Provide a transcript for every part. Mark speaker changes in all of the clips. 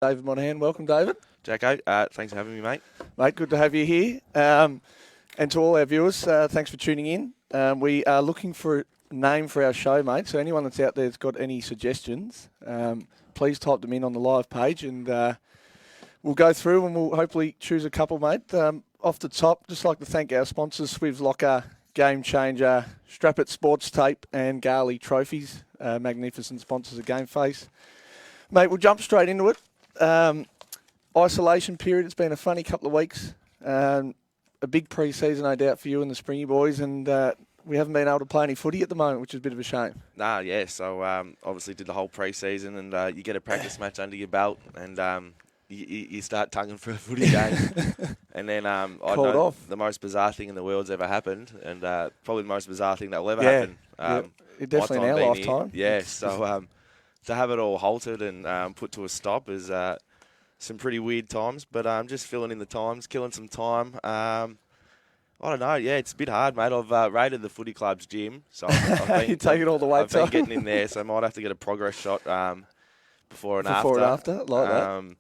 Speaker 1: David Monaghan. Welcome, David.
Speaker 2: Jacko, thanks for having me, mate.
Speaker 1: Mate, good to have you here. And to all our viewers, thanks for tuning in. We are looking for a name for our show, mate. So anyone that's out there that's got any suggestions, please type them in on the live page and we'll go through and we'll hopefully choose a couple, mate. Off the top, just like to thank our sponsors, SWIVS Locker, Game Changer, StrapIt Sports Tape and Garrleigh Trophies, magnificent sponsors of GameFace. Mate, we'll jump straight into it. Isolation period. It's been a funny couple of weeks. A big pre-season, no doubt, for you and the Springy boys, and we haven't been able to play any footy at the moment, which is a bit of a shame.
Speaker 2: So obviously did the whole pre-season, and you get a practice match under your belt, and you start tonguing for a footy game. And then I know the most bizarre thing in the world's ever happened, and probably the most bizarre thing that will ever happen.
Speaker 1: It definitely in our lifetime.
Speaker 2: Here. So to have it all halted and put to a stop is some pretty weird times, but I'm just filling in the times, killing some time. I don't know. Yeah, it's a bit hard, mate. I've raided the footy club's gym, so
Speaker 1: you take it all the way.
Speaker 2: I've been getting in there, so I might have to get a progress shot before and after.
Speaker 1: Like that.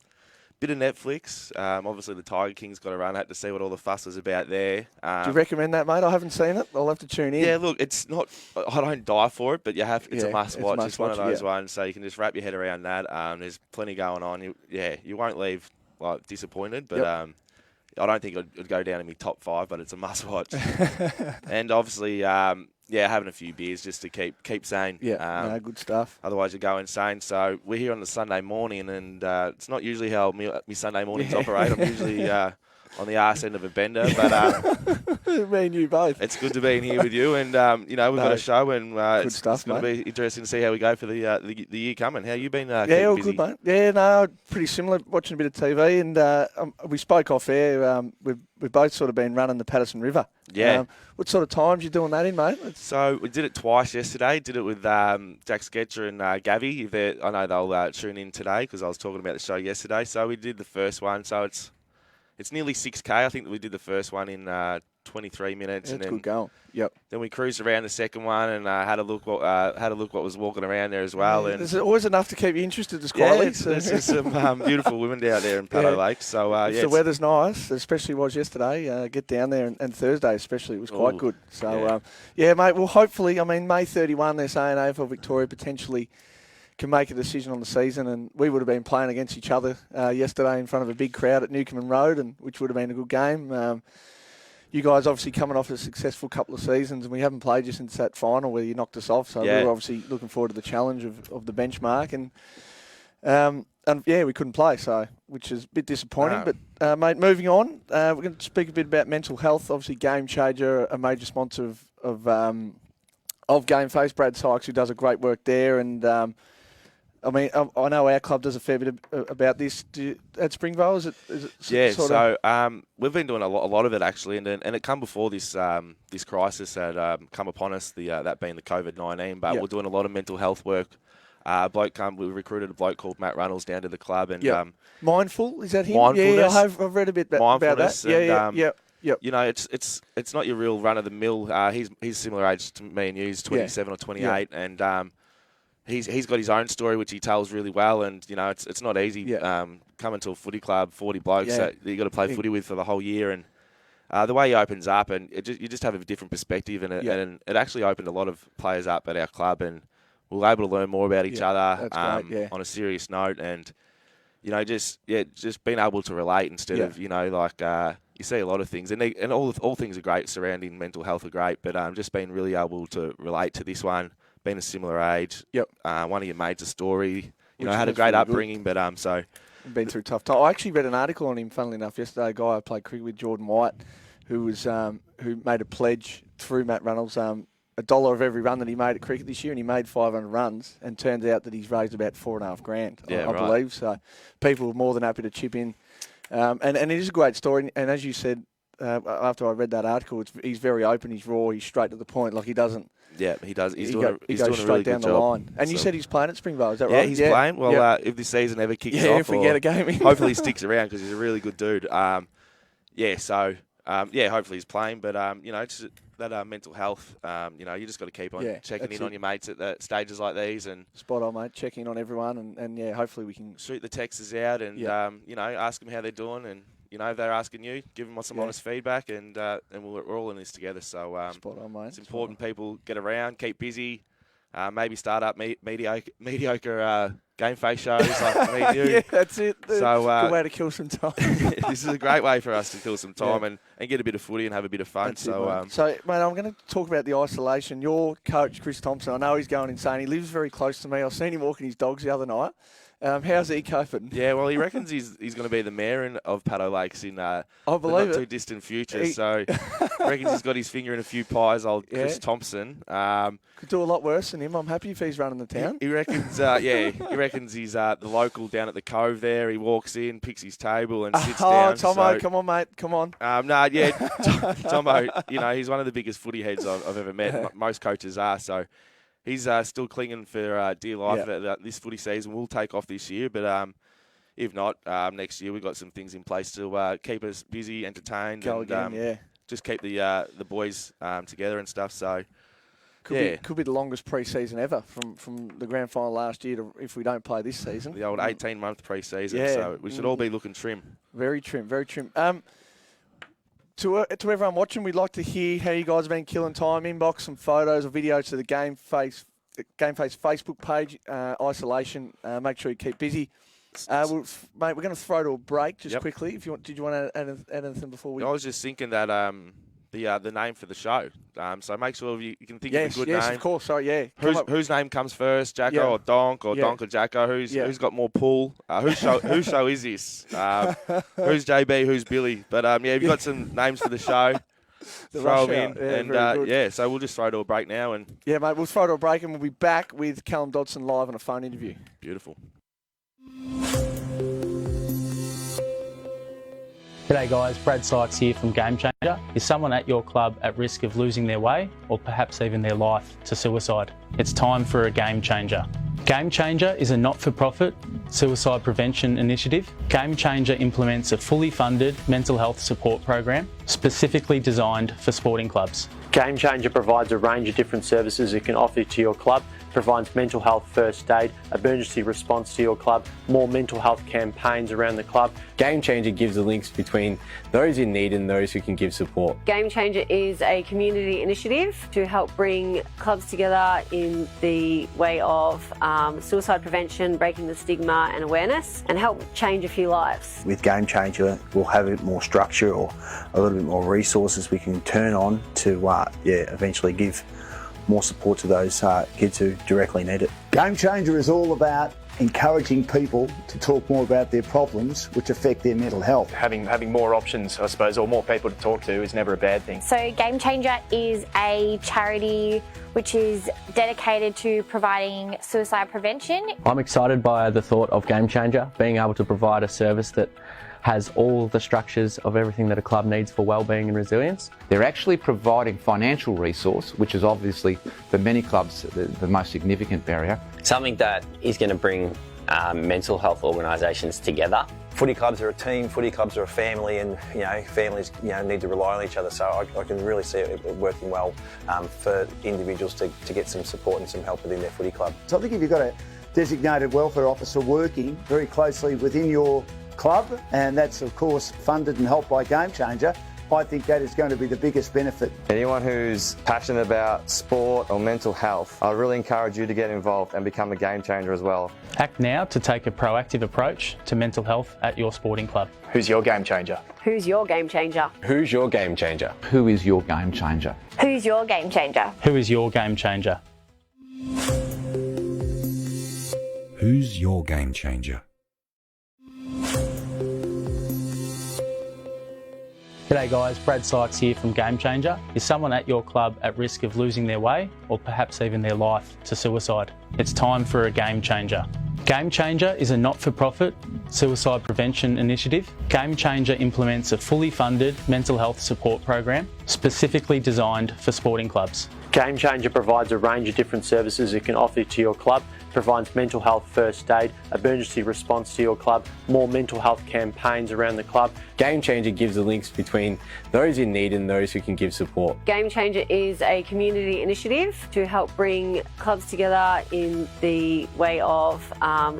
Speaker 2: Bit of Netflix. Obviously, the Tiger King's got to run out to see what all the fuss is about there.
Speaker 1: Do you recommend that, mate? I haven't seen it. I'll have to tune in.
Speaker 2: Yeah, look, it's not. I don't die for it, but you have. It's a must watch. It's one of those ones, so you can just wrap your head around that. There's plenty going on. You won't leave like disappointed, but I don't think it'd go down in my top 5, but it's a must watch. And obviously, having a few beers just to keep sane.
Speaker 1: Yeah, good stuff.
Speaker 2: Otherwise, you go insane. So we're here on the Sunday morning, and it's not usually how my Sunday mornings operate. I'm usually on the arse end of a bender, but
Speaker 1: me and you both.
Speaker 2: It's good to be in here with you, and we've got a show, and it's going to be interesting to see how we go for the year coming. How you been?
Speaker 1: All good, mate. Yeah, no, pretty similar. Watching a bit of TV, and we spoke off air. We've both sort of been running the Patterson River.
Speaker 2: Yeah.
Speaker 1: What sort of times you doing that in, mate?
Speaker 2: So we did it twice yesterday. Did it with Jack Sketcher and Gabby. I know they'll tune in today because I was talking about the show yesterday. So we did the first one. So it's nearly 6K. I think that we did the first one in 23 minutes.
Speaker 1: Yeah,
Speaker 2: and
Speaker 1: then,
Speaker 2: good
Speaker 1: going. Yep.
Speaker 2: Then we cruised around the second one and had a look what was walking around there as well.
Speaker 1: Yeah,
Speaker 2: and
Speaker 1: there's always enough to keep you interested, just quietly.
Speaker 2: Yeah, there's some beautiful women down there in Paddo Lake. So
Speaker 1: if the weather's nice, especially was yesterday. Get down there, and Thursday especially, it was quite good. So mate. Well, hopefully, May 31, they're saying AFL Victoria potentially can make a decision on the season, and we would have been playing against each other yesterday in front of a big crowd at Newcomen Road, and which would have been a good game. You guys obviously coming off a successful couple of seasons, and we haven't played you since that final where you knocked us off, so we were obviously looking forward to the challenge of the benchmark, and we couldn't play, so which is a bit disappointing. But mate, moving on, we're going to speak a bit about mental health. Obviously, Game Changer, a major sponsor of GameFace, Brad Sykes, who does a great work there, and I know our club does a fair bit about this. At Springvale, is it
Speaker 2: we've been doing a lot of it actually, and it come before this crisis had come upon us, that being the COVID-19. But we're doing a lot of mental health work. We recruited a bloke called Matt Runnels down to the club, and
Speaker 1: Mindful, is that him?
Speaker 2: Mindfulness.
Speaker 1: Yeah, I've read a bit about that.
Speaker 2: Yep. You know, it's not your real run of the mill. He's similar age to me and you, he's 27 or 28, and He's got his own story, which he tells really well, and it's not easy coming to a footy club, 40 blokes that you got to play footy with for the whole year, and the way he opens up, and you just have a different perspective, and it actually opened a lot of players up at our club, and we were able to learn more about each other on a serious note, and just being able to relate instead of you see a lot of things, and all things are great surrounding mental health are great, but just being really able to relate to this one. Been a similar age. One of your mates a story. Had a great upbringing, but so
Speaker 1: been through tough time. I actually read an article on him, funnily enough, yesterday. A guy I played cricket with, Jordan White, who made a pledge through Matt Runnels, $1 of every run that he made at cricket this year, and he made 500 runs. And turns out that he's raised about $4,500. I believe. So people were more than happy to chip in, and it is a great story. And as you said, after I read that article, he's very open. He's raw. He's straight to the point. Like he doesn't.
Speaker 2: Yeah, he does. He's
Speaker 1: doing
Speaker 2: a
Speaker 1: straight
Speaker 2: really
Speaker 1: down
Speaker 2: good
Speaker 1: the
Speaker 2: job.
Speaker 1: line. And you said he's playing at Springvale, is that right?
Speaker 2: Yeah, he's playing. Well, if this season ever kicks off,
Speaker 1: if we get a game in.
Speaker 2: hopefully he sticks around because he's a really good dude. hopefully he's playing. But it's that mental health. You just got to keep on checking in on your mates at the stages like these, and
Speaker 1: spot on, mate. Checking in on everyone, and hopefully we can
Speaker 2: shoot the texters out and ask them how they're doing, and if they're asking you, give them some honest feedback, and we're all in this together. So
Speaker 1: spot on, mate.
Speaker 2: It's important people get around, keep busy. Maybe start up mediocre GameFace shows like me and you.
Speaker 1: Yeah, that's it.
Speaker 2: So
Speaker 1: good way to kill some time.
Speaker 2: This is a great way for us to kill some time and get a bit of footy and have a bit of fun.
Speaker 1: That's it, mate, I'm going to talk about the isolation. Your coach, Chris Thompson, I know he's going insane. He lives very close to me. I've seen him walking his dogs the other night. How's he coping?
Speaker 2: Yeah, well, he reckons he's going to be the mayor of Paddo Lakes in the not too distant future. So reckons he's got his finger in a few pies, old Chris Thompson.
Speaker 1: Could do a lot worse than him. I'm happy if he's running the town.
Speaker 2: He reckons, he reckens he's the local down at the Cove there. He walks in, picks his table and sits down.
Speaker 1: Tomo, come on, mate, come on.
Speaker 2: Tomo, he's one of the biggest footy heads I've ever met. Most coaches are, so he's still clinging for dear life this footy season. We'll take off this year, but if not, next year we've got some things in place to keep us busy, entertained, just keep the boys together and stuff. So
Speaker 1: could be the longest pre-season ever from the grand final last year to if we don't play this season.
Speaker 2: The old 18-month pre-season. So we should all be looking trim.
Speaker 1: Very trim, very trim. To everyone watching, we'd like to hear how you guys have been killing time. Inbox some photos or videos to the GameFace Facebook page. Isolation. Make sure you keep busy. Mate, we're going to throw to a break just quickly. If you want, did you want to add anything before we?
Speaker 2: I was just thinking that the name for the show. So make sure you can think of a good name.
Speaker 1: Yes, of course. Sorry,
Speaker 2: Whose name comes first, Jacko or Donk, or Donk or Jacko? Who's got more pull? Whose show is this? Who's JB? Who's Billy? But we've got some names for the show. Throw them in, and so we'll just throw to a break now. And
Speaker 1: mate, we'll throw to a break, and we'll be back with Callum Dodson live on a phone interview.
Speaker 2: Beautiful.
Speaker 3: G'day guys, Brad Sykes here from Game Changer. Is someone at your club at risk of losing their way or perhaps even their life to suicide? It's time for a Game Changer. Game Changer is a not-for-profit suicide prevention initiative. Game Changer implements a fully funded mental health support program specifically designed for sporting clubs.
Speaker 4: Game Changer provides a range of different services it can offer to your club. Provides mental health first aid, emergency response to your club, more mental health campaigns around the club.
Speaker 5: Game Changer gives the links between those in need and those who can give support.
Speaker 6: Game Changer is a community initiative to help bring clubs together in the way of suicide prevention, breaking the stigma and awareness, and help change a few lives.
Speaker 7: With Game Changer, we'll have a bit more structure or a little bit more resources we can turn on to eventually give more support to those kids who directly need it.
Speaker 8: Game Changer is all about encouraging people to talk more about their problems which affect their mental health.
Speaker 9: Having more options, I suppose, or more people to talk to is never a bad thing.
Speaker 10: So Game Changer is a charity which is dedicated to providing suicide prevention.
Speaker 3: I'm excited by the thought of Game Changer, being able to provide a service that has all the structures of everything that a club needs for wellbeing and resilience.
Speaker 11: They're actually providing financial resource, which is obviously for many clubs the most significant barrier.
Speaker 12: Something that is going to bring mental health organisations together.
Speaker 13: Footy clubs are a team, footy clubs are a family, and families need to rely on each other. So I can really see it working well for individuals to get some support and some help within their footy club.
Speaker 8: So I think if you've got a designated welfare officer working very closely within your club, and that's of course funded and helped by Game Changer, I think that is going to be the biggest benefit.
Speaker 14: Anyone who's passionate about sport or mental health, I really encourage you to get involved and become a Game Changer as well.
Speaker 3: Act now to take a proactive approach to mental health at your sporting club.
Speaker 9: Who's your Game Changer?
Speaker 6: Who's your Game Changer?
Speaker 11: Who's your Game Changer?
Speaker 5: Who is your Game Changer?
Speaker 10: Who's your Game Changer?
Speaker 3: Who is your Game Changer?
Speaker 15: Who's your Game Changer?
Speaker 3: G'day guys, Brad Sykes here from Game Changer. Is someone at your club at risk of losing their way or perhaps even their life to suicide? It's time for a Game Changer. Game Changer is a not-for-profit suicide prevention initiative. Game Changer implements a fully funded mental health support program specifically designed for sporting clubs.
Speaker 4: Game Changer provides a range of different services it can offer to your club. provides mental health first aid, emergency response to your club, more mental health campaigns around the club.
Speaker 5: Game Changer gives the links between those in need and those who can give support.
Speaker 6: Game Changer is a community initiative to help bring clubs together in the way of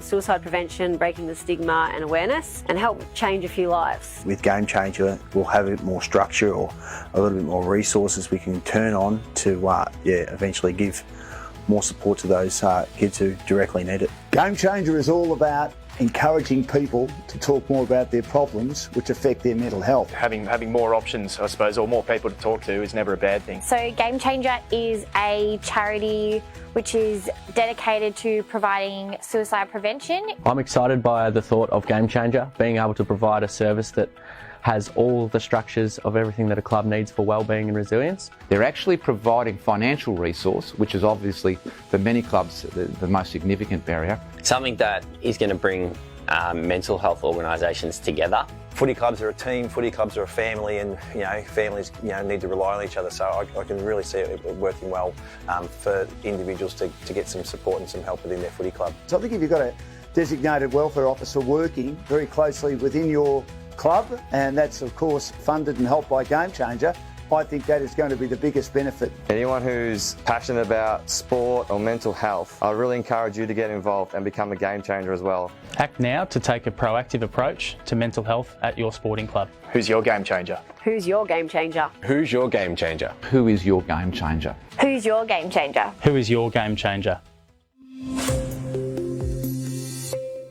Speaker 6: suicide prevention, breaking the stigma and awareness, and help change a few lives.
Speaker 7: With Game Changer, we'll have a bit more structure or a little bit more resources we can turn on to eventually give more support to those kids who directly need it.
Speaker 8: Game Changer is all about encouraging people to talk more about their problems which affect their mental health.
Speaker 9: Having more options, I suppose, or more people to talk to is never a bad thing.
Speaker 10: So Game Changer is a charity which is dedicated to providing suicide prevention.
Speaker 16: I'm excited by the thought of Game Changer, being able to provide a service that has all the structures of everything that a club needs for wellbeing and resilience.
Speaker 11: They're actually providing financial resource, which is obviously for many clubs the most significant barrier.
Speaker 12: Something that is going to bring mental health organisations together.
Speaker 13: Footy clubs are a team, footy clubs are a family, and families need to rely on each other. So I can really see it working well for individuals to get some support and some help within their footy club.
Speaker 8: So I think if you've got a designated welfare officer working very closely within your club, and that's of course funded and helped by Game Changer, I think that is going to be the biggest benefit.
Speaker 14: Anyone who's passionate about sport or mental health, I really encourage you to get involved and become a game changer as well.
Speaker 3: Act now to take a proactive approach to mental health at your sporting club.
Speaker 9: Who's your game changer?
Speaker 6: Who's your game changer?
Speaker 5: Who's your game changer?
Speaker 11: Who is your game changer?
Speaker 10: Who's your game changer?
Speaker 3: Who is your game changer?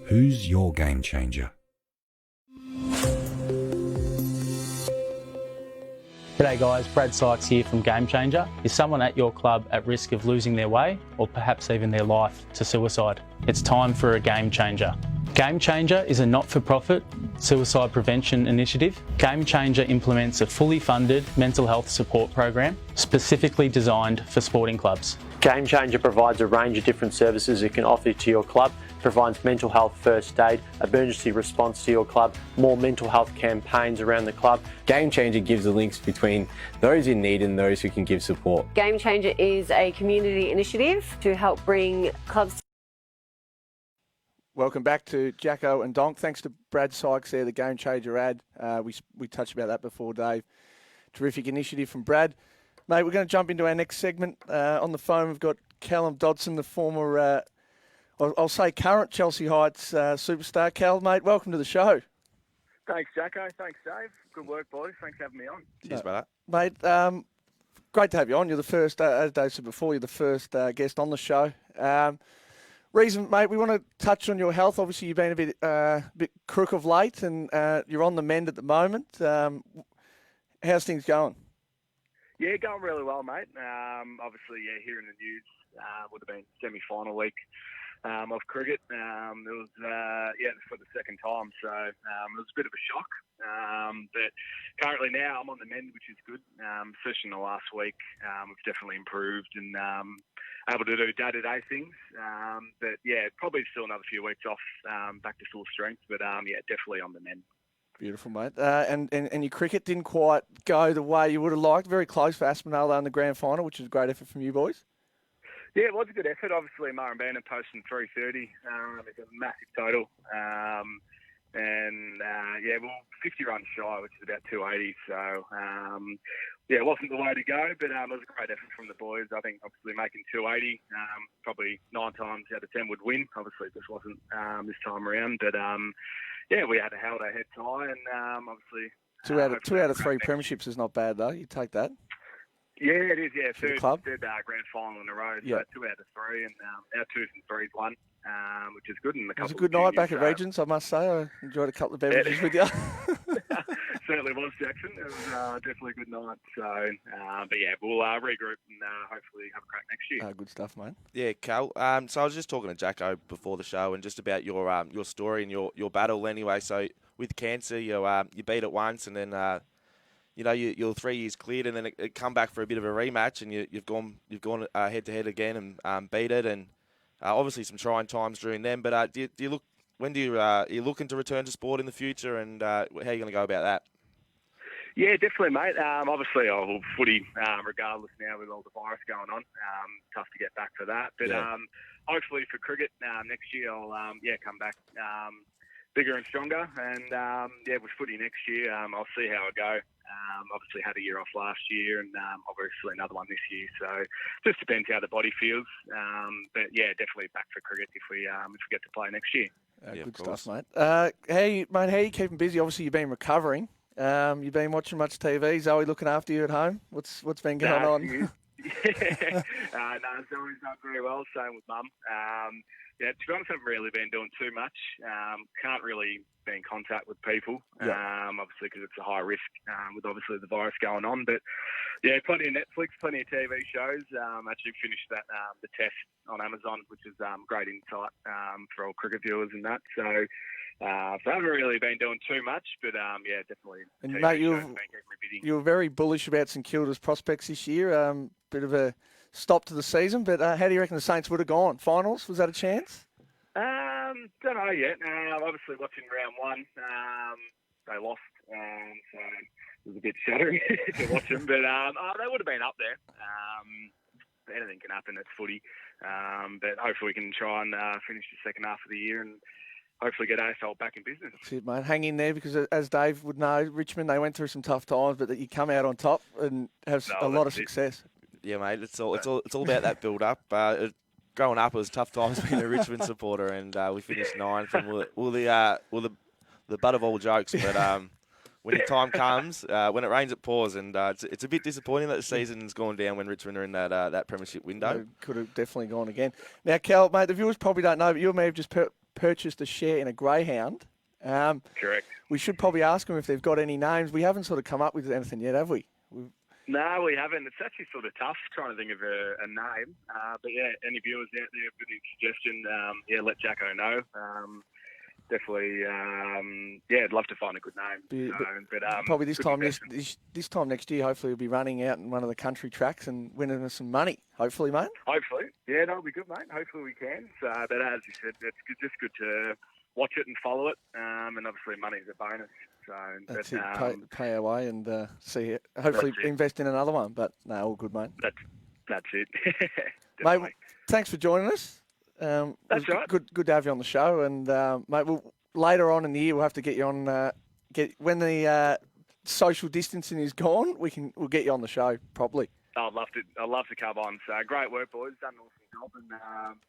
Speaker 15: Who's your game changer?
Speaker 3: G'day guys, Brad Sykes here from Game Changer. Is someone at your club at risk of losing their way or perhaps even their life to suicide? It's time for a Game Changer. Game Changer is a not-for-profit suicide prevention initiative. Game Changer implements a fully funded mental health support program specifically designed for sporting clubs.
Speaker 4: Game Changer provides a range of different services it can offer to your club, provides mental health first aid, emergency response to your club, more mental health campaigns around the club.
Speaker 5: Game Changer gives the links between those in need and those who can give support.
Speaker 6: Game Changer is a community initiative to help bring clubs.
Speaker 1: Welcome back to Jacko and Donk. Thanks to Brad Sykes there, the Game Changer ad. We touched about that before, Dave. Terrific initiative from Brad. Mate, we're going to jump into our next segment. On the phone, we've got Callum Dodson, the former, I'll say current Chelsea Heights superstar. Cal, mate, welcome to the show.
Speaker 17: Thanks, Jacko. Thanks, Dave. Good work, boys. Thanks for having me on.
Speaker 2: Cheers, brother.
Speaker 1: Mate, great to have you on. You're the first, as Dave said before, you're the first guest on the show. Reason, mate, we want to touch on your health. Obviously, you've been a bit crook of late, and you're on the mend at the moment. How's things going?
Speaker 17: Yeah, going really well, mate. Obviously, hearing the news would have been semi-final week of cricket. It was, for the second time, so it was a bit of a shock. But currently now I'm on the mend, which is good. Especially in the last week, we've definitely improved and able to do day-to-day things. But yeah, probably still another few weeks off, back to full strength. But definitely on the mend.
Speaker 1: Beautiful, mate. And your cricket didn't quite go the way you would have liked. Very close for Aspinall in the grand final, which is a great effort from you boys.
Speaker 17: Yeah, it was a good effort. Obviously, Murrumbeena posting 330. It's a massive total. We were 50 runs shy, which is about 280. So, it wasn't the way to go, but it was a great effort from the boys. I think, obviously, making 280, probably 9 times out of 10 would win. Obviously, this wasn't this time around, but we had held our head high, and obviously...
Speaker 1: Two out of 3 premierships is not bad, though. You take that.
Speaker 17: Yeah, it is, yeah.
Speaker 1: Third
Speaker 17: grand final in a row, so 2 out of 3, and our 2s and 3s won, which is good. And
Speaker 1: it was a good night back at Regents, I must say. I enjoyed a couple of beverages with you.
Speaker 17: Certainly was, Jackson. It was definitely a good night. So, we'll regroup and hopefully have a crack next year.
Speaker 1: Good stuff, mate.
Speaker 2: Yeah, Cal. So I was just talking to Jacko before the show and just about your story and your battle anyway. So with cancer, you beat it once and then you're 3 years cleared, and then it come back for a bit of a rematch, and you've gone head to head again and beat it, and obviously some trying times during them. But do you look? When do are you looking to return to sport in the future, and how are you going to go about that?
Speaker 17: Yeah, definitely, mate. Obviously, I'll footy regardless now with all the virus going on. Tough to get back for that, but hopefully for cricket next year, I'll come back bigger and stronger. And with footy next year, I'll see how I go. Obviously had a year off last year, and obviously another one this year. So just depends how the body feels. But yeah, definitely back for cricket if we get to play next year.
Speaker 1: Good stuff, mate. How you keeping busy? Obviously, you've been recovering. You've been watching much TV. Zoe looking after you at home. What's been going on?
Speaker 17: No, Zoe's done very well. Same with Mum. To be honest, I haven't really been doing too much. Can't really be in contact with people, obviously because it's a high risk with obviously the virus going on. But yeah, plenty of Netflix, plenty of TV shows. Actually finished that the test on Amazon, which is great insight for all cricket viewers and that. So I haven't really been doing too much, but definitely.
Speaker 1: And mate, you were very bullish about St Kilda's prospects this year. Bit of a stop to the season, but how do you reckon the Saints would have gone? Finals, was that a chance?
Speaker 17: Don't know yet. Obviously watching round one, they lost, so it was a bit shattering to watch them, but they would have been up there. Anything can happen, it's footy. But hopefully we can try and finish the second half of the year and hopefully get AFL back in business.
Speaker 1: That's it, mate. Hang in there because, as Dave would know, Richmond, they went through some tough times, but that you come out on top and have a lot of success.
Speaker 2: Yeah, mate. It's all about that build up. Growing up, it was tough times being a Richmond supporter, and we finished 9th. And the butt of all jokes, but when the time comes, when it rains, it pours, and it's a bit disappointing that the season's gone down when Richmond are in that premiership window.
Speaker 1: Could have definitely gone again. Now, Cal, mate, the viewers probably don't know, but you may have just purchased a share in a greyhound.
Speaker 17: Correct.
Speaker 1: We should probably ask them if they've got any names. We haven't sort of come up with anything yet, have we?
Speaker 17: No, we haven't. It's actually sort of tough trying to think of a name. But yeah, any viewers out there with any suggestion, let Jacko know. Definitely, I'd love to find a good name.
Speaker 1: Probably this time next year, hopefully we'll be running out in one of the country tracks and winning us some money. Hopefully, mate.
Speaker 17: Hopefully. Yeah, that'll be good, mate. Hopefully we can. So, but as you said, it's just good to watch it and follow it. And obviously money's a bonus. So,
Speaker 1: that's it. Pay our way and see it. Hopefully invest in another one. But no, all good, mate.
Speaker 17: That's it.
Speaker 1: Mate, thanks for joining us.
Speaker 17: That's right.
Speaker 1: Good to have you on the show. And mate, later on in the year we'll have to get you on. When the social distancing is gone, we'll get you on the show properly.
Speaker 17: I'd love to come on. So great work, boys. Done an awesome job,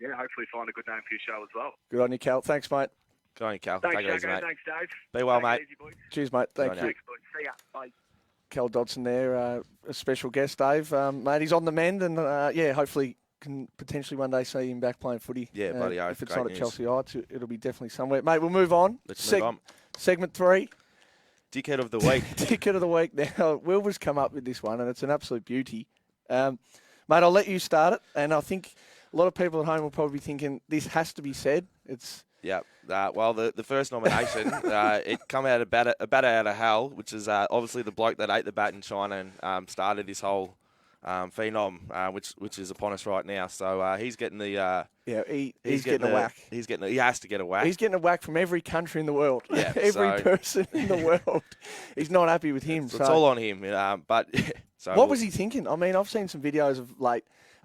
Speaker 17: and hopefully find a good name for your show as well.
Speaker 1: Good on you, Cal. Thanks, mate.
Speaker 2: Good on you, Cal.
Speaker 17: Thanks,
Speaker 2: Take it easy,
Speaker 17: Jacko.
Speaker 2: mate.
Speaker 17: Thanks, Dave.
Speaker 2: Be well,
Speaker 17: Take
Speaker 2: mate.
Speaker 17: it easy, boys.
Speaker 1: Cheers, mate. Thank you.
Speaker 17: Thanks, boys. See ya. Bye.
Speaker 1: Cal Dodson there, a special guest, Dave. Mate, he's on the mend, and hopefully can potentially one day see him back playing footy.
Speaker 2: Yeah, bloody oath.
Speaker 1: If it's not at Chelsea Heights, it'll be definitely somewhere. Mate, we'll move on.
Speaker 2: Let's move on.
Speaker 1: Segment 3.
Speaker 2: Dickhead of the week.
Speaker 1: Dickhead of the week. Now, Wilbur's come up with this one, and it's an absolute beauty. Mate, I'll let you start it, and I think a lot of people at home will probably be thinking this has to be said. It's
Speaker 2: Yeah. Well, the first nomination, it come out of batter out of hell, which is obviously the bloke that ate the bat in China and started this whole phenom, which is upon us right now. So he's getting the
Speaker 1: he's getting a whack.
Speaker 2: He has to get a whack.
Speaker 1: He's getting a whack from every country in the world.
Speaker 2: Yeah,
Speaker 1: every person in the world. He's not happy with him.
Speaker 2: It's all on him. But so
Speaker 1: what was he thinking? I mean, I've seen some videos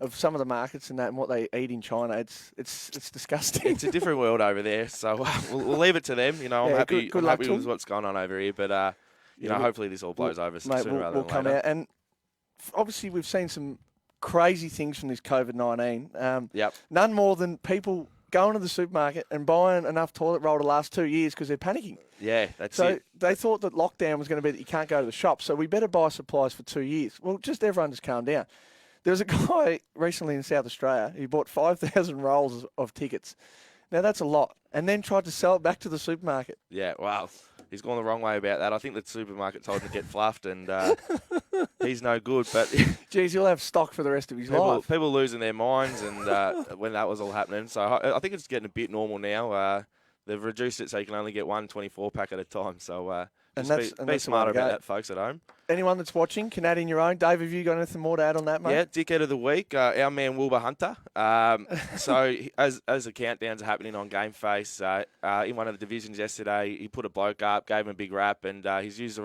Speaker 1: of some of the markets and that and what they eat in China. It's disgusting.
Speaker 2: It's a different world over there. So we'll leave it to them. You know, I'm happy.
Speaker 1: Good
Speaker 2: I'm
Speaker 1: luck
Speaker 2: happy
Speaker 1: to
Speaker 2: with what's going on over here. But hopefully this all blows over sooner rather than
Speaker 1: come
Speaker 2: later.
Speaker 1: out. And obviously we've seen some crazy things from this COVID-19.
Speaker 2: Yep.
Speaker 1: None more than people going to the supermarket and buying enough toilet roll to last 2 years because they're panicking.
Speaker 2: Yeah, that's
Speaker 1: so
Speaker 2: it.
Speaker 1: they thought that lockdown was going to be that you can't go to the shop, so we better buy supplies for 2 years. Well, everyone just calm down. There was a guy recently in South Australia who bought 5,000 rolls of tickets. Now, that's a lot. And then tried to sell it back to the supermarket.
Speaker 2: Yeah, well, he's gone the wrong way about that. I think the supermarket told him to get fluffed, and he's no good. But
Speaker 1: geez, he'll have stock for the rest of his life.
Speaker 2: People losing their minds, and when that was all happening. So I think it's getting a bit normal now. They've reduced it so you can only get one 24-pack at a time. So be smarter about that, folks at home.
Speaker 1: Anyone that's watching can add in your own. Dave, have you got anything more to add on that, mate?
Speaker 2: Yeah, Dickhead of the Week, our man Wilbur Hunter. So as the countdowns are happening on GameFace, in one of the divisions yesterday, he put a bloke up, gave him a big rap, and he's used the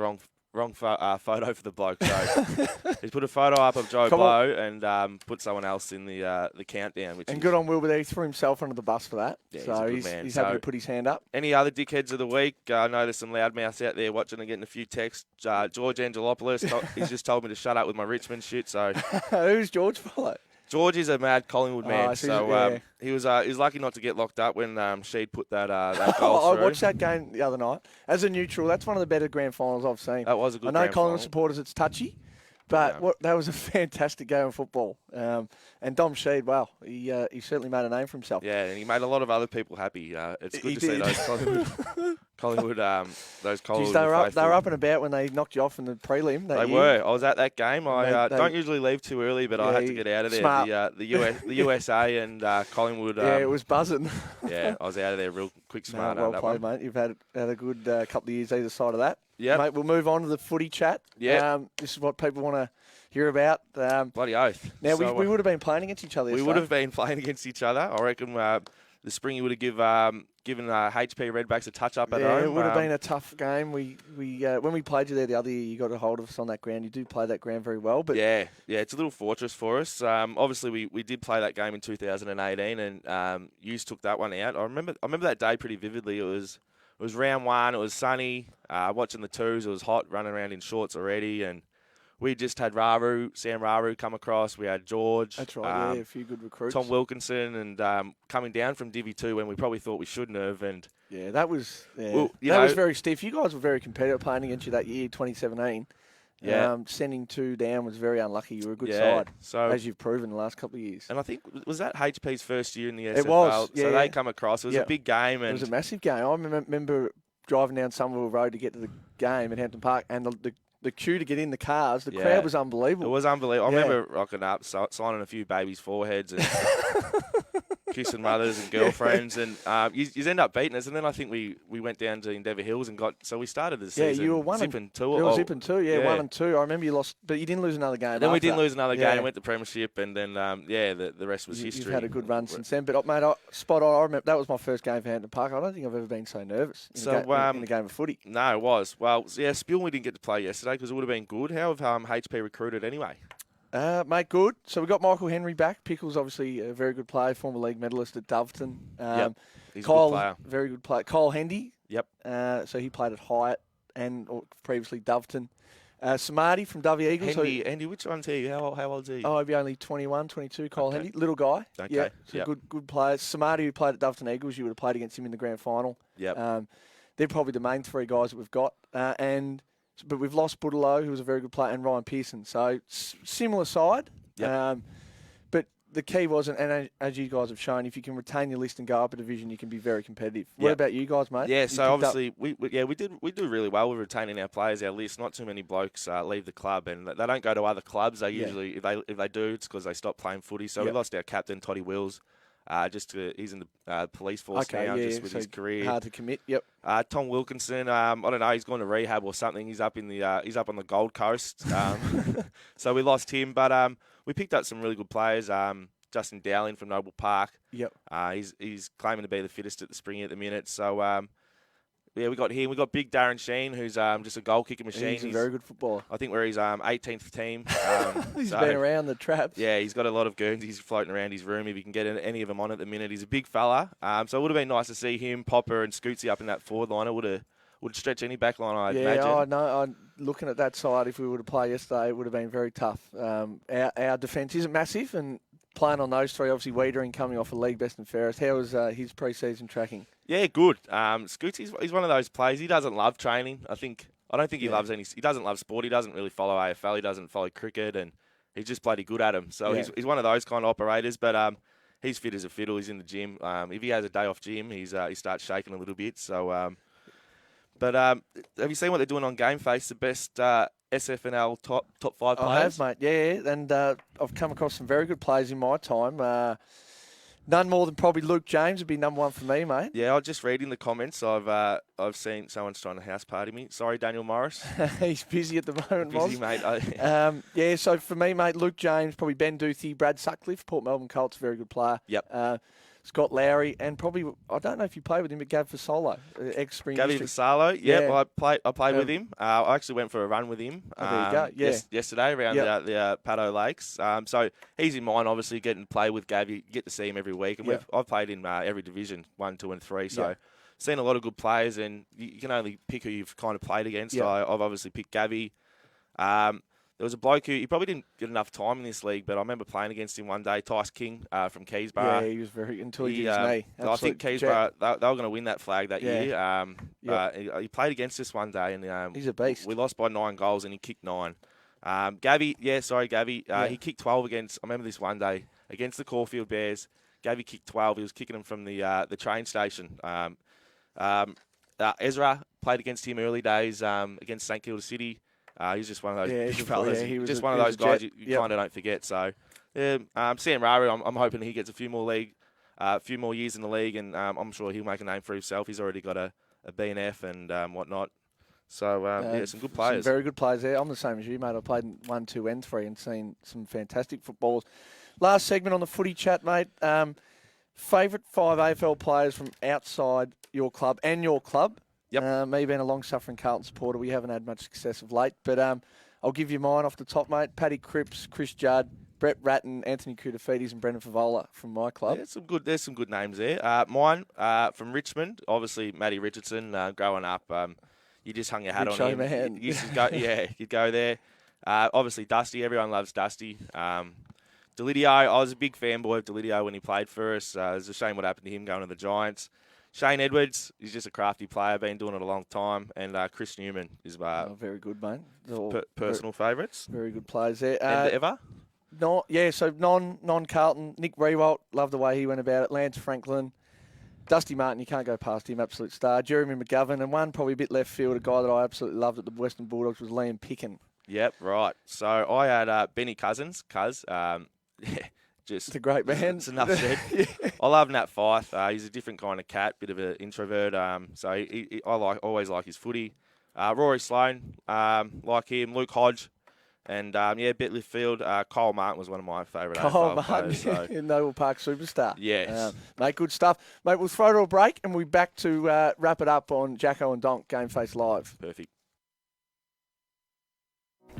Speaker 2: wrong photo for the bloke. So he's put a photo up of Joe Blow and put someone else in the countdown.
Speaker 1: And good on Wilbur there. He threw himself under the bus for that.
Speaker 2: Yeah,
Speaker 1: so he's happy to put his hand up.
Speaker 2: Any other dickheads of the week? I know there's some loudmouths out there watching and getting a few texts. George Angelopoulos, he's just told me to shut up with my Richmond shit. So
Speaker 1: who's George follow?
Speaker 2: George is a mad Collingwood man,
Speaker 1: so
Speaker 2: he was lucky not to get locked up when Sheed put that goal through.
Speaker 1: I watched that game the other night. As a neutral, that's one of the better grand finals I've seen.
Speaker 2: That was a good
Speaker 1: I know
Speaker 2: grand
Speaker 1: Collingwood
Speaker 2: final.
Speaker 1: supporters, it's touchy, but that was a fantastic game of football. And Dom Sheed, wow, he certainly made a name for himself.
Speaker 2: Yeah, and he made a lot of other people happy. It's good to see those Collingwood
Speaker 1: Jeez, they were up and about when they knocked you off in the prelim.
Speaker 2: They were. I was at that game. I don't usually leave too early, but I had to get out of there.
Speaker 1: Smart.
Speaker 2: The USA and Collingwood.
Speaker 1: It was buzzing.
Speaker 2: Yeah, I was out of there real quick, smart.
Speaker 1: Well played, mate. You've had a good couple of years either side of that.
Speaker 2: Yeah,
Speaker 1: mate. We'll move on to the footy chat.
Speaker 2: Yeah,
Speaker 1: this is what people want to hear about.
Speaker 2: Bloody oath.
Speaker 1: Now we would have been playing against each other.
Speaker 2: We would have been playing against each other. I reckon the Springy would have given HP Redbacks a touch up at home.
Speaker 1: It would have been a tough game. We when we played you there the other year, you got a hold of us on that ground. You do play that ground very well, but
Speaker 2: yeah, it's a little fortress for us. Obviously, we did play that game in 2018, and Hughes took that one out. I remember that day pretty vividly. It was round one. It was sunny. Watching the twos, it was hot. Running around in shorts already, and we just had Sam Raru come across. We had George.
Speaker 1: That's right, a few good recruits.
Speaker 2: Tom Wilkinson, and coming down from Divi 2 when we probably thought we shouldn't have. And
Speaker 1: that was was very stiff. You guys were very competitive playing against you that year, 2017.
Speaker 2: Yeah.
Speaker 1: Sending 2 down was very unlucky. You were a good side, as you've proven the last couple of years.
Speaker 2: And I think, was that HP's first year in the SFL?
Speaker 1: It was,
Speaker 2: So they come across. It was a big game. And
Speaker 1: it was a massive game. I remember driving down Somerville Road to get to the game at Hampton Park, and the queue to get in the cars, the crowd was unbelievable.
Speaker 2: It was unbelievable. I remember rocking up, signing a few babies' foreheads and kissing mothers and girlfriends, and you end up beating us. And then I think we went down to Endeavour Hills and so we started the season.
Speaker 1: Yeah, you were
Speaker 2: zipping 2.
Speaker 1: You were zipping 2, 1 and 2. I remember you lost, but you didn't lose another game.
Speaker 2: Then we didn't lose another game. Went to premiership, and then the rest was history.
Speaker 1: You've had a good run since then. But mate, spot on. I remember that was my first game for Hampton Park. I don't think I've ever been so nervous in a game of footy.
Speaker 2: No, it was. Well, Spill we didn't get to play yesterday because it would have been good. How have HP recruited anyway?
Speaker 1: Mate, good. So we got Michael Henry back. Pickles, obviously a very good player, former league medalist at Doveton.
Speaker 2: He's
Speaker 1: Kyle,
Speaker 2: a good player.
Speaker 1: Very good player. Kyle Hendy.
Speaker 2: Yep.
Speaker 1: So he played at Hyatt and previously Doveton. Samardi from Dovey Eagles.
Speaker 2: Hendy, which one's he? How old is he?
Speaker 1: Oh, he'd be only 21, 22, Kyle Hendy. Little guy.
Speaker 2: Okay.
Speaker 1: Yeah, so good players. Samardi, who played at Doveton Eagles, you would have played against him in the grand final.
Speaker 2: Yep.
Speaker 1: They're probably the main 3 guys that we've got. But we've lost Budalo, who was a very good player, and Ryan Pearson. So similar side.
Speaker 2: Yep.
Speaker 1: But the key was, and as you guys have shown, if you can retain your list and go up a division, you can be very competitive. What about you guys, mate?
Speaker 2: Yeah, so obviously we do really well with retaining our players, our list. Not too many blokes leave the club, and they don't go to other clubs. They usually, if they do, it's because they stop playing footy. So we lost our captain, Toddy Wills. He's in the police force now, just with his career.
Speaker 1: Hard to commit. Yep.
Speaker 2: Tom Wilkinson, I don't know, he's gone to rehab or something. He's up on the Gold Coast. So we lost him, but we picked up some really good players. Justin Dowling from Noble Park.
Speaker 1: Yep.
Speaker 2: He's claiming to be the fittest at the Spring at the minute. So we got him. We got big Darren Sheen, who's just a goal kicking machine.
Speaker 1: He's a very good footballer.
Speaker 2: I think we're his 18th team.
Speaker 1: He's been around the traps.
Speaker 2: Yeah, he's got a lot of Guernseys floating around his room. If you can get any of them on at the minute, he's a big fella. So it would have been nice to see him, Popper, and Scootsy up in that forward line. It would stretch any back line, I'd imagine.
Speaker 1: Yeah, I know. Looking at that side, if we were to play yesterday, it would have been very tough. Our defence isn't massive, and playing on those 3, obviously Wiedering coming off a league best and fairest. How was his pre-season tracking?
Speaker 2: Yeah, good. Scoots, he's one of those players. He doesn't love training. I don't think he loves any. He doesn't love sport. He doesn't really follow AFL. He doesn't follow cricket, and he's just bloody good at him. So he's one of those kind of operators. But he's fit as a fiddle. He's in the gym. If he has a day off gym, he starts shaking a little bit. So, but have you seen what they're doing on GameFace? The best SFNL top 5 players.
Speaker 1: I have, mate. Yeah, and I've come across some very good players in my time. None more than probably Luke James would be number 1 for me, mate.
Speaker 2: Yeah, I'll just read in the comments. I've seen someone's trying to house party me. Sorry, Daniel Morris.
Speaker 1: He's busy at the moment,
Speaker 2: Busy, mate.
Speaker 1: So for me, mate, Luke James, probably Ben Duthie, Brad Sutcliffe, Port Melbourne Colts, very good player.
Speaker 2: Yep.
Speaker 1: Scott Lowry, and probably, I don't know if you played with him, but Gav Fasolo, ex-Spring
Speaker 2: Gavi
Speaker 1: District.
Speaker 2: Vassallo, yeah. I played with him. I actually went for a run with him
Speaker 1: there you go. Yeah.
Speaker 2: yesterday around the Paddo Lakes. So he's in mine, obviously, getting to play with Gavi. You get to see him every week. And I've played in every division, 1, 2 and 3. So seen a lot of good players, and you can only pick who you've kind of played against. I've obviously picked Gavi. There was a bloke who, he probably didn't get enough time in this league, but I remember playing against him one day, Tice King from Keysborough.
Speaker 1: Yeah, he was until he did his knee.
Speaker 2: I think Keysborough, they were going to win that flag that year. He played against us one day, and
Speaker 1: he's a beast.
Speaker 2: We lost by 9 goals, and he kicked 9. Gavi, he kicked 12 against, I remember this one day, against the Caulfield Bears. Gavi kicked 12. He was kicking them from the train station. Ezra played against him early days against St Kilda City. He's just one of those big fellas.
Speaker 1: He was
Speaker 2: just one of those guys you kind of don't forget. So, Sam Raru, I'm hoping he gets a few more years in the league, and I'm sure he'll make a name for himself. He's already got a BNF and whatnot. So, some good players.
Speaker 1: Some very good players there. I'm the same as you, mate. I played in 1, 2 and 3 and seen some fantastic footballers. Last segment on the footy chat, mate. Favourite 5 AFL players from outside your club and your club?
Speaker 2: Yep.
Speaker 1: Me being a long-suffering Carlton supporter, we haven't had much success of late. But I'll give you mine off the top, mate. Paddy Cripps, Chris Judd, Brett Ratton, Anthony Koutafidis and Brendan Favola from my club.
Speaker 2: Yeah, there's some good names there. Mine, from Richmond, obviously Matty Richardson. Growing up, you just hung your hat on him.
Speaker 1: Man.
Speaker 2: You used to go, you'd go there. Obviously Dusty, everyone loves Dusty. Delidio, I was a big fanboy of Delidio when he played for us. It's a shame what happened to him going to the Giants. Shane Edwards, he's just a crafty player, been doing it a long time. And Chris Newman is
Speaker 1: very good, mate.
Speaker 2: Personal favourites.
Speaker 1: Very good players there.
Speaker 2: Ever?
Speaker 1: So non-Carlton. Nick Rewalt, love the way he went about it. Lance Franklin. Dusty Martin, you can't go past him, absolute star. Jeremy McGovern, and one probably a bit left field, a guy that I absolutely loved at the Western Bulldogs was Liam Picken.
Speaker 2: Yep, right. So I had Benny Cousins.
Speaker 1: It's a great man.
Speaker 2: It's enough said. I love Nat Fyfe. He's a different kind of cat, bit of an introvert. So I always like his footy. Rory Sloane, like him. Luke Hodge, and bit left field. Kyle Martin was one of my favourite.
Speaker 1: Kyle Martin, Noble Park superstar.
Speaker 2: Yes,
Speaker 1: mate, good stuff, mate. We'll throw to a break, and we'll be back to wrap it up on Jacko and Donk GameFace Live.
Speaker 2: Perfect.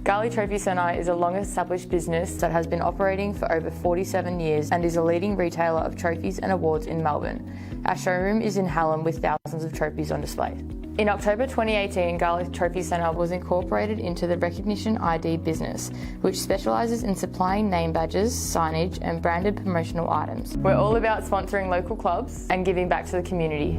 Speaker 18: Garrleigh Trophy Centre is a long-established business that has been operating for over 47 years and is a leading retailer of trophies and awards in Melbourne. Our showroom is in Hallam with thousands of trophies on display. In October 2018, Garrleigh Trophy Centre was incorporated into the Recognition ID business, which specialises in supplying name badges, signage and branded promotional items. We're all about sponsoring local clubs and giving back to the community.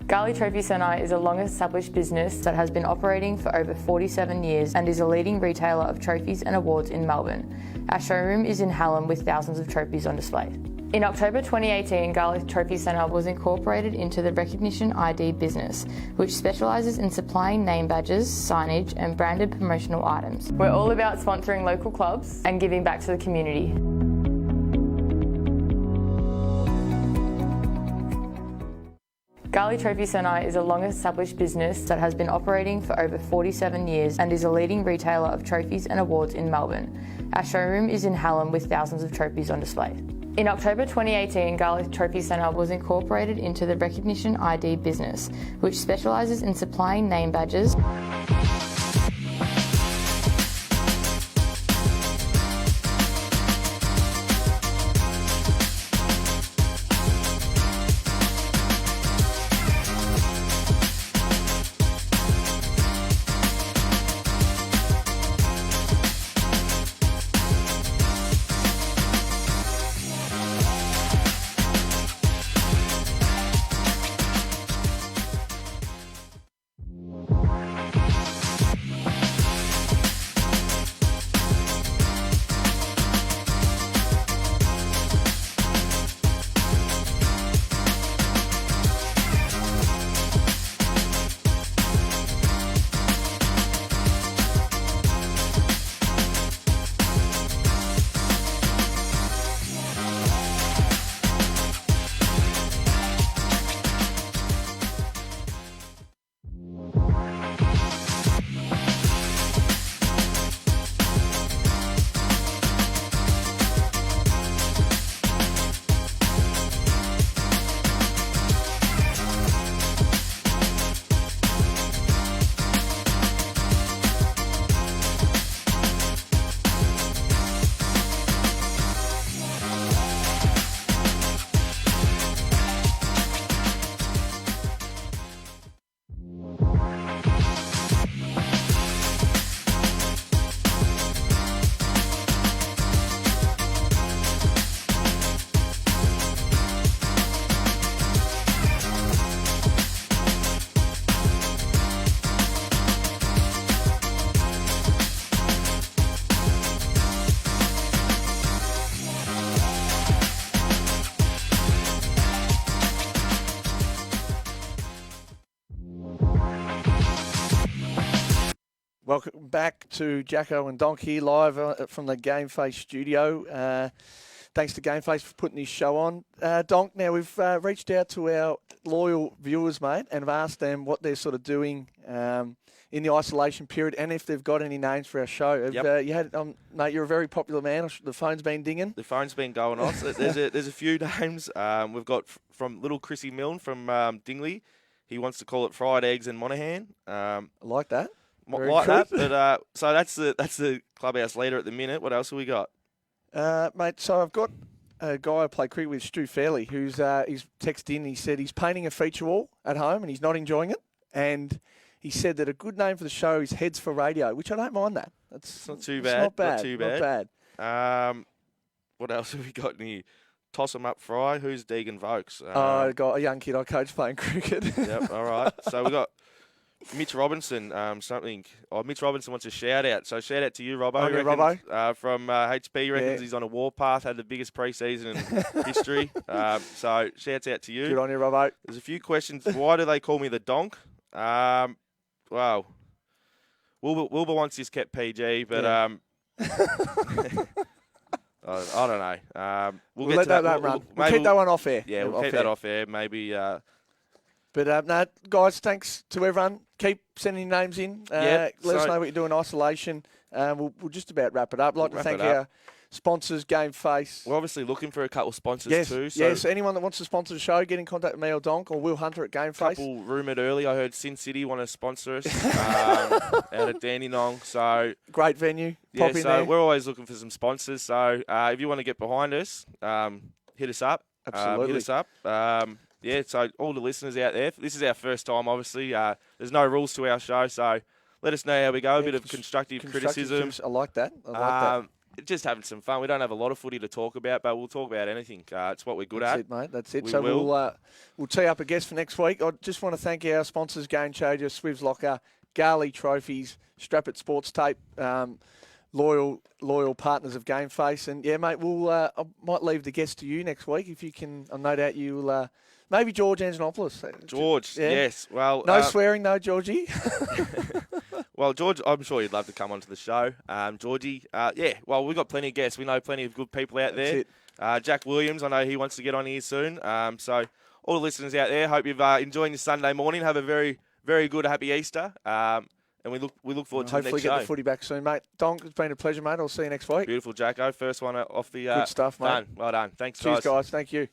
Speaker 18: Garrleigh Trophy Centre is a long-established business that has been operating for over 47 years and is a leading retailer of trophies and awards in Melbourne. Our showroom is in Hallam with thousands of trophies on display. In October 2018, Garrleigh Trophy Centre was incorporated into the Recognition ID business, which specialises in supplying name badges, signage and branded promotional items. We're all about sponsoring local clubs and giving back to the community. Garrleigh Trophy Centre is a long-established business that has been operating for over 47 years and is a leading retailer of trophies and awards in Melbourne. Our showroom is in Hallam with thousands of trophies on display. In October 2018, Garrleigh Trophy Centre was incorporated into the Recognition ID business, which specialises in supplying name badges.
Speaker 1: Welcome back to Jacko and Donk here live from the GameFace studio. Thanks to GameFace for putting this show on. Donk, now we've reached out to our loyal viewers, mate, and have asked them what they're sort of doing in the isolation period and if they've got any names for our show. Mate, you're a very popular man. The phone's been dinging.
Speaker 2: The phone's been going off. There's a few names. We've got from little Chrissy Milne from Dingley. He wants to call it fried eggs and Monaghan.
Speaker 1: I like that.
Speaker 2: That. But so that's the clubhouse leader at the minute. What else have we got?
Speaker 1: Mate, so I've got a guy I play cricket with, Stu Fairley, who's he's texted in. He said he's painting a feature wall at home and he's not enjoying it. And he said that a good name for the show is Heads for Radio, which I don't mind that.
Speaker 2: It's not too bad.
Speaker 1: Not bad.
Speaker 2: Not too bad.
Speaker 1: Not bad.
Speaker 2: What else have we got in here? Toss 'em up, Fry. Who's Deegan Vokes?
Speaker 1: I got a young kid I coach playing cricket.
Speaker 2: Yep. All right. So we got Mitch Robinson. Mitch Robinson wants a shout out. So shout out to you, Robbo.
Speaker 1: Robbo.
Speaker 2: From HP. Reckons he's on a warpath. Had the biggest preseason in history. So shouts out to you.
Speaker 1: Good on you, Robbo.
Speaker 2: There's a few questions. Why do they call me the Donk? Well, Wilbur wants this kept PG, but I don't know. We'll get
Speaker 1: let
Speaker 2: to that.
Speaker 1: that run. We'll keep that one off air.
Speaker 2: Yeah, we'll keep that off air. Maybe.
Speaker 1: But no, guys, thanks to everyone. Keep sending names in. Let us know what you do in isolation. We'll just about wrap it up. I'd like to thank our sponsors, GameFace.
Speaker 2: We're obviously looking for a couple of sponsors too.
Speaker 1: So anyone that wants to sponsor the show, get in contact with me or Donk or Will Hunter at GameFace.
Speaker 2: Couple rumoured early. I heard Sin City want to sponsor us out at Dandenong. So
Speaker 1: great venue.
Speaker 2: Yeah, so we're always looking for some sponsors. So if you want to get behind us, hit us up.
Speaker 1: Absolutely.
Speaker 2: Hit us up. So all the listeners out there, this is our first time, obviously. There's no rules to our show, so let us know how we go. A bit of constructive criticism.
Speaker 1: I like that.
Speaker 2: Just having some fun. We don't have a lot of footy to talk about, but we'll talk about anything. It's what we're good at.
Speaker 1: That's it, mate. That's it. We'll tee up a guest for next week. I just want to thank our sponsors, Game Changer, SWIVS Locker, Garrleigh Trophies, StrapIt Sports Tape, loyal partners of GameFace. And, yeah, mate, I might leave the guest to you next week if you can. No doubt you'll... maybe George Angelopoulos.
Speaker 2: George, yes. Well,
Speaker 1: no swearing, no, Georgie.
Speaker 2: Well, George, I'm sure you'd love to come onto the show. Georgie, well, we've got plenty of guests. We know plenty of good people out there. Jack Williams, I know he wants to get on here soon. So all the listeners out there, hope you've enjoyed your Sunday morning. Have a very, very good, happy Easter. And we look forward to the next show.
Speaker 1: Hopefully get the footy back soon, mate. Donk, it's been a pleasure, mate. I'll see you next week.
Speaker 2: Beautiful, Jacko. First one off the...
Speaker 1: good stuff, mate.
Speaker 2: Done. Well done. Thanks,
Speaker 1: guys.
Speaker 2: Cheers,
Speaker 1: guys. Thank you.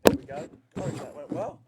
Speaker 1: There we go. Gosh, that went well.